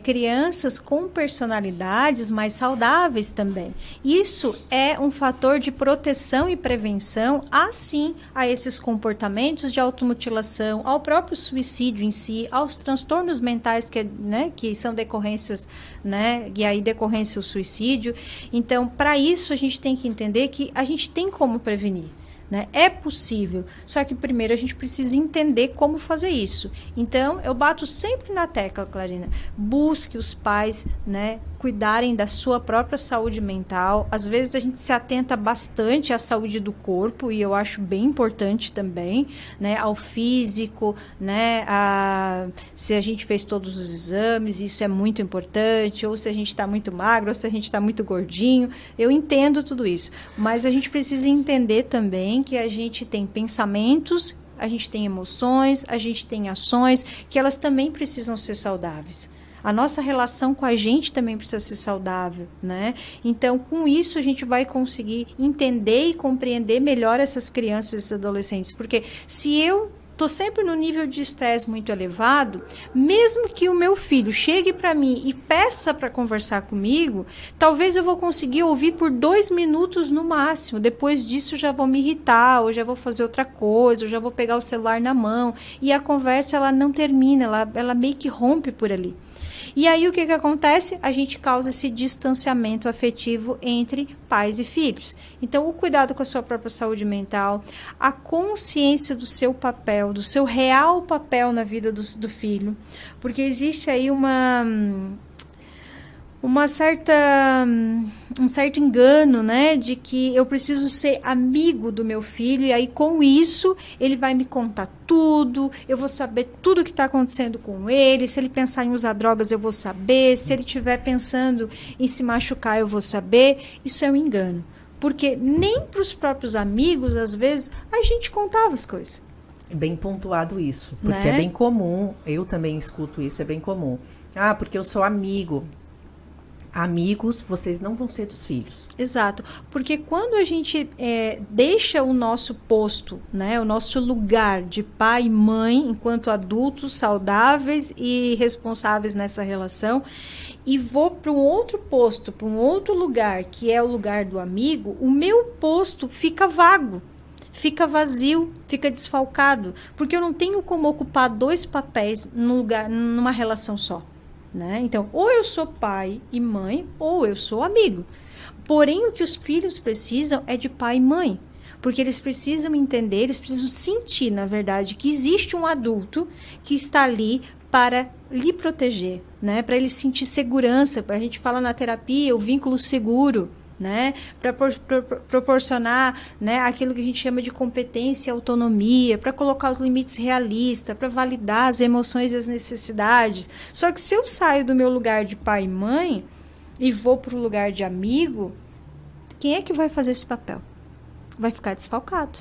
crianças com personalidades mais saudáveis também. Isso é um fator de proteção e prevenção, assim, a esses comportamentos de automutilação, ao próprio suicídio em si, aos transtornos mentais que são decorrências, né, e aí decorrência o suicídio. Então, para isso, a gente tem que entender que a gente tem como prevenir. Né? É possível, só que primeiro a gente precisa entender como fazer isso. Então, eu bato sempre na tecla, Clarina, busque os pais, né, cuidarem da sua própria saúde mental. Às vezes a gente se atenta bastante à saúde do corpo, e eu acho bem importante também, né, ao físico, né, se a gente fez todos os exames, isso é muito importante, ou se a gente está muito magro, ou se a gente está muito gordinho. Eu entendo tudo isso, mas a gente precisa entender também que a gente tem pensamentos, a gente tem emoções, a gente tem ações, que elas também precisam ser saudáveis. A nossa relação com a gente também precisa ser saudável, né? Então, com isso, a gente vai conseguir entender e compreender melhor essas crianças e esses adolescentes. Porque se eu estou sempre no nível de estresse muito elevado, mesmo que o meu filho chegue para mim e peça para conversar comigo, talvez eu vou conseguir ouvir por 2 minutos no máximo. Depois disso, já vou me irritar, ou já vou fazer outra coisa, ou já vou pegar o celular na mão. E a conversa, ela não termina, ela meio que rompe por ali. E aí, o que acontece? A gente causa esse distanciamento afetivo entre pais e filhos. Então, o cuidado com a sua própria saúde mental, a consciência do seu papel, do seu real papel na vida do filho. Porque existe aí um certo engano, né, de que eu preciso ser amigo do meu filho, e aí com isso ele vai me contar tudo, eu vou saber tudo o que está acontecendo com ele, se ele pensar em usar drogas eu vou saber, se ele estiver pensando em se machucar eu vou saber. Isso é um engano, porque nem para os próprios amigos, às vezes, a gente contava as coisas. Bem pontuado isso, porque Né? é bem comum, eu também escuto isso, é bem comum. Ah, porque eu sou amigo. Amigos, vocês não vão ser dos filhos. Exato, porque quando a gente deixa o nosso posto, né, o nosso lugar de pai e mãe, enquanto adultos saudáveis e responsáveis nessa relação, e vou para um outro posto, para um outro lugar, que é o lugar do amigo, o meu posto fica vago, fica vazio, fica desfalcado, porque eu não tenho como ocupar 2 papéis numa relação só. Né? Então, ou eu sou pai e mãe, ou eu sou amigo. Porém, o que os filhos precisam é de pai e mãe. Porque eles precisam entender, eles precisam sentir, na verdade, que existe um adulto que está ali para lhe proteger, né? Para ele sentir segurança. A gente fala na terapia, o vínculo seguro, né? Para proporcionar, né, aquilo que a gente chama de competência e autonomia, para colocar os limites realistas, para validar as emoções e as necessidades. Só que se eu saio do meu lugar de pai e mãe e vou para o lugar de amigo, quem é que vai fazer esse papel? Vai ficar desfalcado.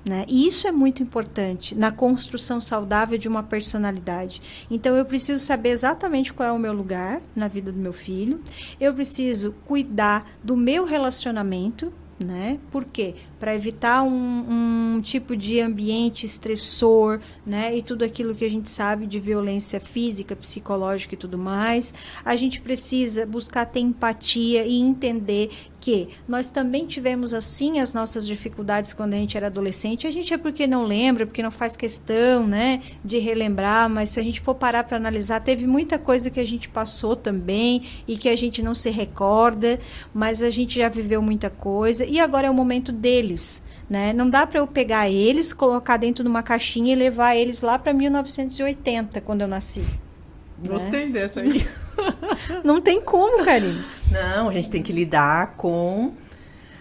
Né? E isso é muito importante na construção saudável de uma personalidade. Então, eu preciso saber exatamente qual é o meu lugar na vida do meu filho. Eu preciso cuidar do meu relacionamento, né? Por quê? Para evitar um tipo de ambiente estressor, né? E tudo aquilo que a gente sabe de violência física, psicológica e tudo mais. A gente precisa buscar ter empatia e entender que nós também tivemos assim as nossas dificuldades quando a gente era adolescente. A gente é porque não lembra, porque não faz questão, né, de relembrar, mas se a gente for parar para analisar, teve muita coisa que a gente passou também e que a gente não se recorda, mas a gente já viveu muita coisa e agora é o momento deles, né? Não dá para eu pegar eles, colocar dentro de uma caixinha e levar eles lá para 1980, quando eu nasci. Gostei dessa aí. Não tem como, Karine. Não, a gente tem que lidar com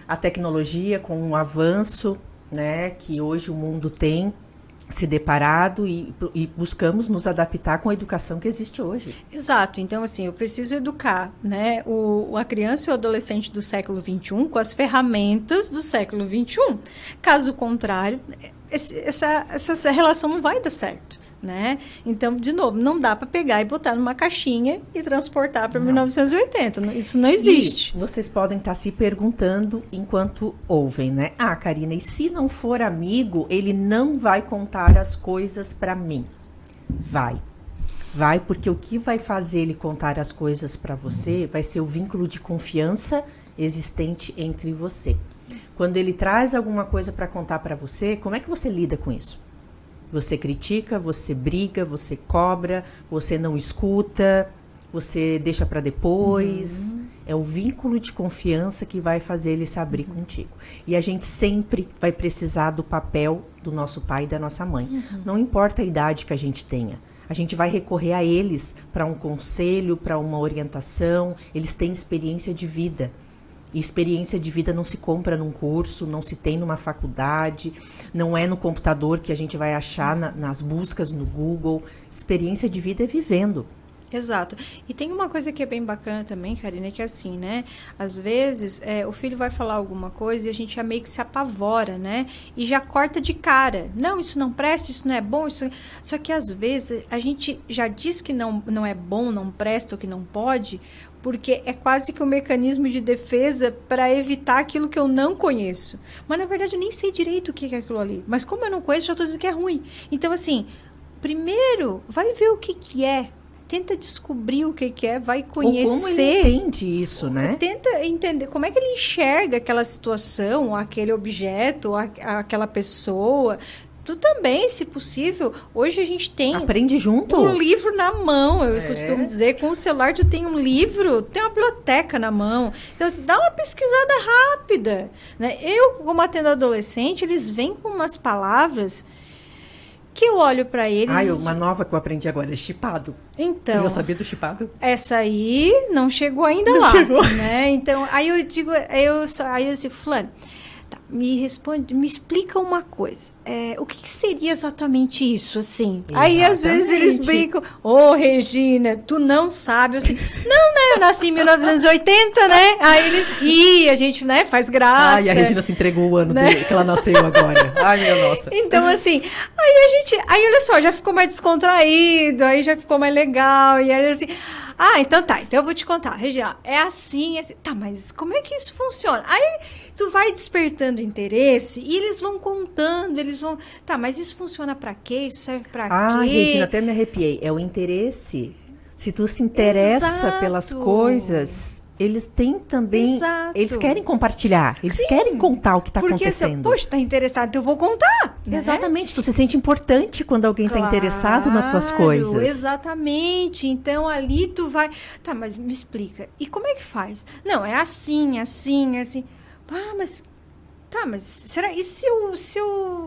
a tecnologia, com o avanço, né, que hoje o mundo tem se deparado e buscamos nos adaptar com a educação que existe hoje. Exato. Então, assim, eu preciso educar, né, a criança e o adolescente do século XXI com as ferramentas do século XXI. Caso contrário, essa relação não vai dar certo. Né? Então, de novo, não dá para pegar e botar numa caixinha e transportar para 1980. Isso não existe. E vocês podem estar se perguntando enquanto ouvem, né? Ah, Karina, e se não for amigo, ele não vai contar as coisas para mim? Vai. Vai, porque o que vai fazer ele contar as coisas para você vai ser o vínculo de confiança existente entre você. Quando ele traz alguma coisa para contar para você, como é que você lida com isso? Você critica, você briga, você cobra, você não escuta, você deixa para depois. É o vínculo de confiança que vai fazer ele se abrir contigo. E a gente sempre vai precisar do papel do nosso pai e da nossa mãe. Não importa a idade que a gente tenha. A gente vai recorrer a eles para um conselho, para uma orientação. Eles têm experiência de vida. E experiência de vida não se compra num curso, não se tem numa faculdade, não é no computador que a gente vai achar nas buscas no Google. Experiência de vida é vivendo. Exato. E tem uma coisa que é bem bacana também, Karina, que é assim, né? Às vezes, o filho vai falar alguma coisa e a gente já meio que se apavora, né? E já corta de cara. Não, isso não presta, isso não é bom. Isso... Só que às vezes a gente já diz que não é bom, não presta ou que não pode, porque é quase que um mecanismo de defesa para evitar aquilo que eu não conheço. Mas, na verdade, eu nem sei direito o que é aquilo ali. Mas como eu não conheço, já estou dizendo que é ruim. Então, assim, primeiro, vai ver o que é. Tenta descobrir o que é, vai conhecer. Ou como ele entende isso, né? Tenta entender como é que ele enxerga aquela situação, aquele objeto, aquela pessoa. Tu também, se possível. Hoje a gente tem... Aprende junto? Um livro na mão, eu costumo dizer. Com o celular tu tem um livro, tem uma biblioteca na mão. Então, assim, dá uma pesquisada rápida. Né? Eu, como atendo adolescente, eles vêm com umas palavras... que eu olho para eles... uma nova que eu aprendi agora é chipado. Então... Você já sabia do chipado? Essa aí não chegou ainda lá. Não chegou. Né? Então, aí eu digo... Aí eu digo, fulano, tá, me explica uma coisa. O que seria exatamente isso, assim? Exatamente. Aí, às vezes, eles brincam. Regina, tu não sabe. Eu assim, não, né? Eu nasci em 1980, né? Aí eles riem, a gente, né, faz graça. E a Regina se entregou o ano dele, que ela nasceu agora. Ai, minha nossa. Então, assim, aí olha só, já ficou mais descontraído, aí já ficou mais legal. E aí, assim... então tá, então eu vou te contar, Regina, é assim, tá, mas como é que isso funciona? Aí tu vai despertando interesse e eles vão contando, eles vão, tá, mas isso funciona pra quê? Isso serve pra quê? Regina, até me arrepiei, é o interesse. Se tu se interessa pelas coisas, eles têm também, eles querem compartilhar, eles querem contar o que está acontecendo. Porque, poxa, tá interessado, então eu vou contar. Né? Exatamente, tu se sente importante quando alguém está interessado nas tuas coisas. Exatamente, então ali tu vai, tá, mas me explica, e como é que faz? Não, é assim, assim, assim. Mas será,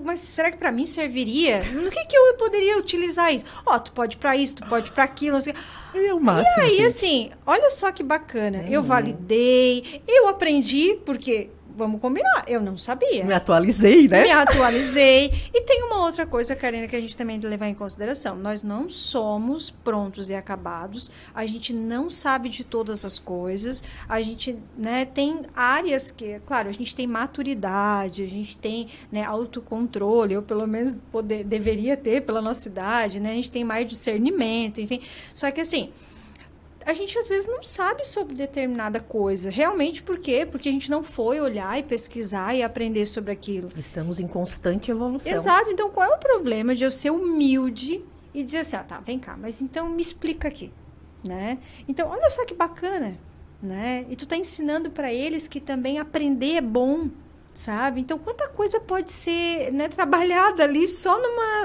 mas será que para mim serviria? No que eu poderia utilizar isso? Tu pode para isso, tu pode para aquilo, não sei. É o máximo, e aí, gente. Assim, olha só que bacana. Eu validei, eu aprendi, porque, vamos combinar, eu não sabia. Me atualizei, né? Me atualizei. E tem uma outra coisa, Karina, que a gente também tem que levar em consideração. Nós não somos prontos e acabados. A gente não sabe de todas as coisas. A gente, né, tem áreas que, claro, a gente tem maturidade, a gente tem, né, autocontrole. Eu, pelo menos, deveria ter pela nossa idade, né? A gente tem mais discernimento, enfim. Só que, assim... a gente às vezes não sabe sobre determinada coisa. Realmente por quê? Porque a gente não foi olhar e pesquisar e aprender sobre aquilo. Estamos em constante evolução. Exato. Então, qual é o problema de eu ser humilde e dizer assim, tá, vem cá, mas então me explica aqui, né? Então, olha só que bacana, né? E tu tá ensinando para eles que também aprender é bom, sabe? Então, quanta coisa pode ser, né, trabalhada ali só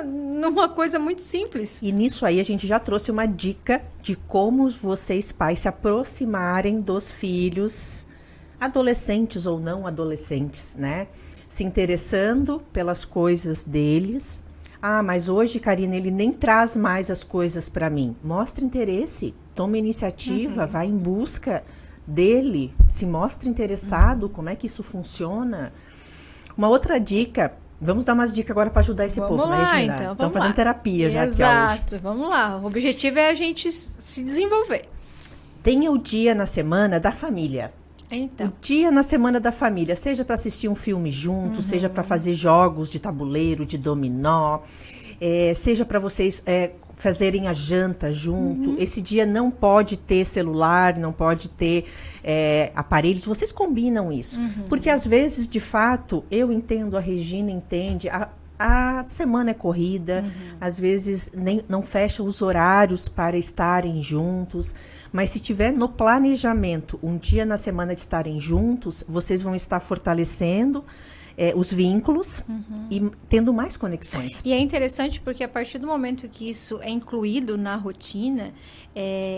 numa coisa muito simples. E nisso aí a gente já trouxe uma dica de como vocês pais se aproximarem dos filhos, adolescentes ou não adolescentes, né? Se interessando pelas coisas deles. Mas hoje, Karina, ele nem traz mais as coisas para mim. Mostra interesse, toma iniciativa, vai em busca dele, se mostra interessado, como é que isso funciona. Uma outra dica, vamos dar umas dicas agora para ajudar esse povo, né, Regina? Então, estamos fazendo terapia já aqui hoje. Exato, vamos lá. O objetivo é a gente se desenvolver. Tenha o dia na semana da família. Então. O dia na semana da família, seja para assistir um filme junto, seja para fazer jogos de tabuleiro, de dominó, seja para vocês fazerem a janta junto. Esse dia não pode ter celular, não pode ter aparelhos. Vocês combinam isso. Porque às vezes, de fato, eu entendo, a Regina entende, a semana é corrida, às vezes não fecha os horários para estarem juntos, mas se tiver no planejamento um dia na semana de estarem juntos, vocês vão estar fortalecendo os vínculos e tendo mais conexões. E é interessante porque a partir do momento que isso é incluído na rotina,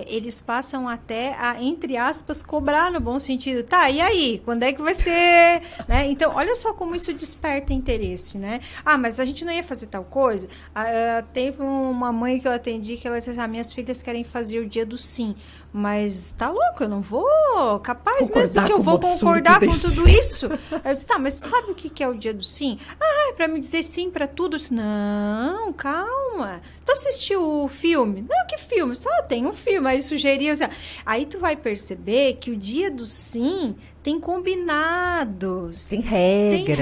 eles passam até a, entre aspas, cobrar no bom sentido. Tá, e aí? Quando é que vai ser? Né? Então, olha só como isso desperta interesse, né? Ah, mas a gente não ia fazer tal coisa? Teve uma mãe que eu atendi que ela disse assim, minhas filhas querem fazer o dia do sim. Mas tá louco, eu não vou, capaz mesmo que eu vou concordar com tudo isso. Eu disse, tá, mas tu sabe o que é o dia do sim? Ah, é pra me dizer sim pra tudo? Eu disse, não, calma. Tu assistiu o filme? Não, que filme? Só tem um filme, aí sugeria. Aí tu vai perceber que o dia do sim tem combinados. Tem regras.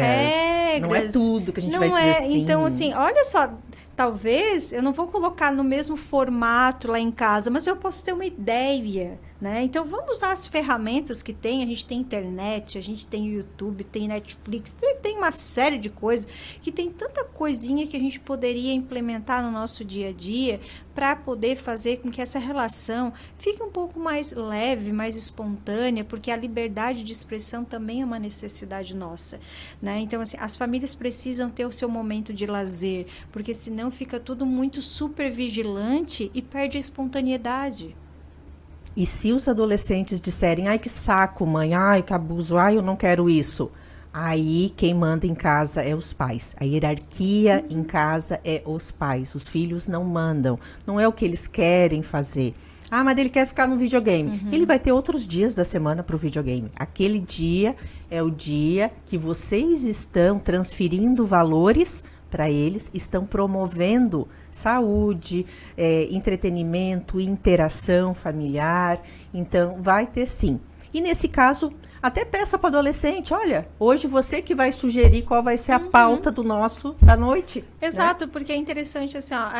Não é tudo que a gente vai dizer sim. Então, assim, olha só. Talvez, eu não vou colocar no mesmo formato lá em casa, mas eu posso ter uma ideia, né? Então, vamos usar as ferramentas que tem. A gente tem internet, a gente tem YouTube, tem Netflix, tem uma série de coisas que tem tanta coisinha que a gente poderia implementar no nosso dia a dia para poder fazer com que essa relação fique um pouco mais leve, mais espontânea, porque a liberdade de expressão também é uma necessidade nossa, né? Então, assim, as famílias precisam ter o seu momento de lazer, porque senão fica tudo muito super vigilante e perde a espontaneidade. E se os adolescentes disserem, ai que saco, mãe, ai que abuso, ai eu não quero isso, aí quem manda em casa é os pais. A hierarquia em casa é os pais. Os filhos não mandam. Não é o que eles querem fazer. Ah, mas ele quer ficar no videogame. Ele vai ter outros dias da semana para o videogame. Aquele dia é o dia que vocês estão transferindo valores para eles, estão promovendo saúde, entretenimento, interação familiar. Então, vai ter sim. E nesse caso, até peça para o adolescente, olha, hoje você que vai sugerir qual vai ser a pauta da noite. Exato, né? Porque é interessante assim, ó,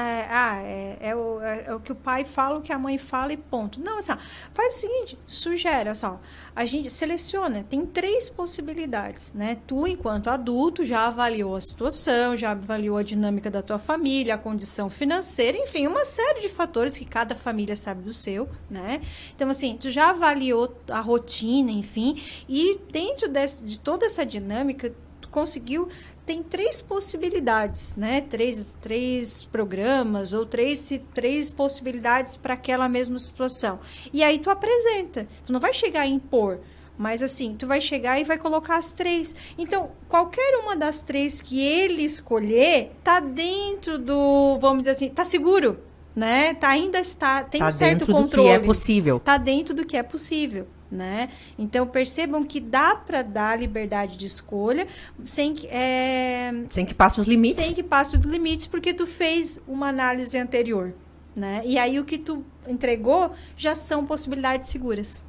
é o que o pai fala, o que a mãe fala e ponto. Não, assim, ó, faz o seguinte, sugere, assim, ó, a gente seleciona, tem 3 possibilidades, né? Tu, enquanto adulto, já avaliou a situação, já avaliou a dinâmica da tua família, a condição financeira, enfim, uma série de fatores que cada família sabe do seu, né? Então, assim, tu já avaliou a rotina, enfim, e dentro de toda essa dinâmica, tu conseguiu, tem 3 possibilidades, né? Três programas ou três possibilidades para aquela mesma situação. E aí tu apresenta, tu não vai chegar a impor, mas assim, tu vai chegar e vai colocar as 3. Então, qualquer uma das 3 que ele escolher, tá dentro do, vamos dizer assim, tá seguro, né? Tem um certo controle. Tá dentro do que é possível. Tá dentro do que é possível. Né? Então percebam que dá para dar liberdade de escolha sem que passe os limites. Sem que passe os limites, porque tu fez uma análise anterior, né? E aí o que tu entregou já são possibilidades seguras.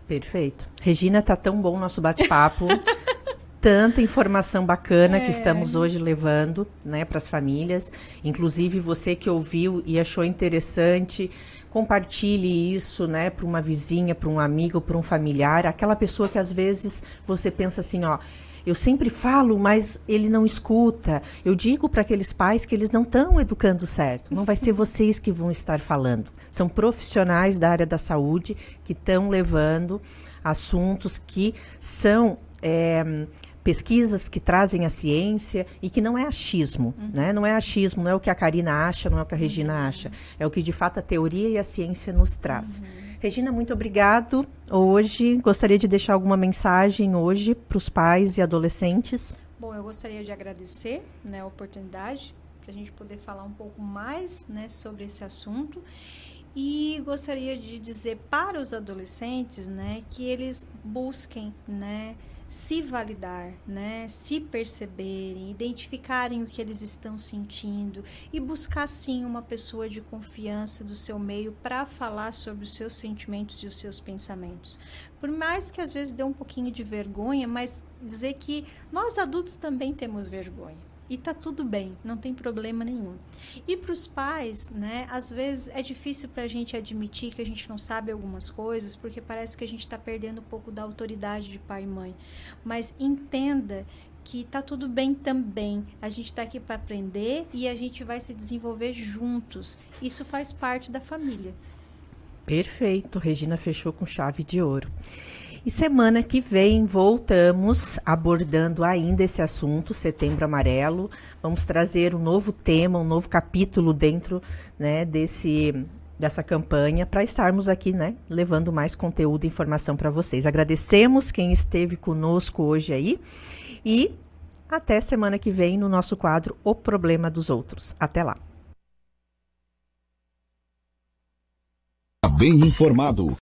Perfeito. Regina, tá tão bom o nosso bate-papo. Tanta informação bacana que estamos hoje levando, né, para as famílias. Inclusive, você que ouviu e achou interessante, compartilhe isso, né, para uma vizinha, para um amigo, para um familiar. Aquela pessoa que às vezes você pensa assim, ó, eu sempre falo, mas ele não escuta. Eu digo para aqueles pais que eles não estão educando certo. Não vai ser vocês que vão estar falando. São profissionais da área da saúde que estão levando assuntos que são pesquisas que trazem a ciência e que não é achismo, né? Não é achismo, não é o que a Karina acha, não é o que a Regina acha. É o que, de fato, a teoria e a ciência nos traz. Regina, muito obrigado. Hoje, gostaria de deixar alguma mensagem hoje para os pais e adolescentes? Bom, eu gostaria de agradecer, né, a oportunidade para a gente poder falar um pouco mais, né, sobre esse assunto. E gostaria de dizer para os adolescentes, né, que eles busquem, né, se validar, né, se perceberem, identificarem o que eles estão sentindo e buscar sim uma pessoa de confiança do seu meio para falar sobre os seus sentimentos e os seus pensamentos. Por mais que às vezes dê um pouquinho de vergonha, mas dizer que nós adultos também temos vergonha. E tá tudo bem, não tem problema nenhum. E para os pais, né, às vezes é difícil para a gente admitir que a gente não sabe algumas coisas, porque parece que a gente está perdendo um pouco da autoridade de pai e mãe. Mas entenda que tá tudo bem também. A gente está aqui para aprender e a gente vai se desenvolver juntos. Isso faz parte da família. Perfeito, Regina fechou com chave de ouro. E semana que vem voltamos abordando ainda esse assunto, Setembro Amarelo. Vamos trazer um novo tema, um novo capítulo dentro, né, dessa campanha, para estarmos aqui, né, levando mais conteúdo e informação para vocês. Agradecemos quem esteve conosco hoje aí e até semana que vem no nosso quadro O Problema dos Outros. Até lá. Bem informado.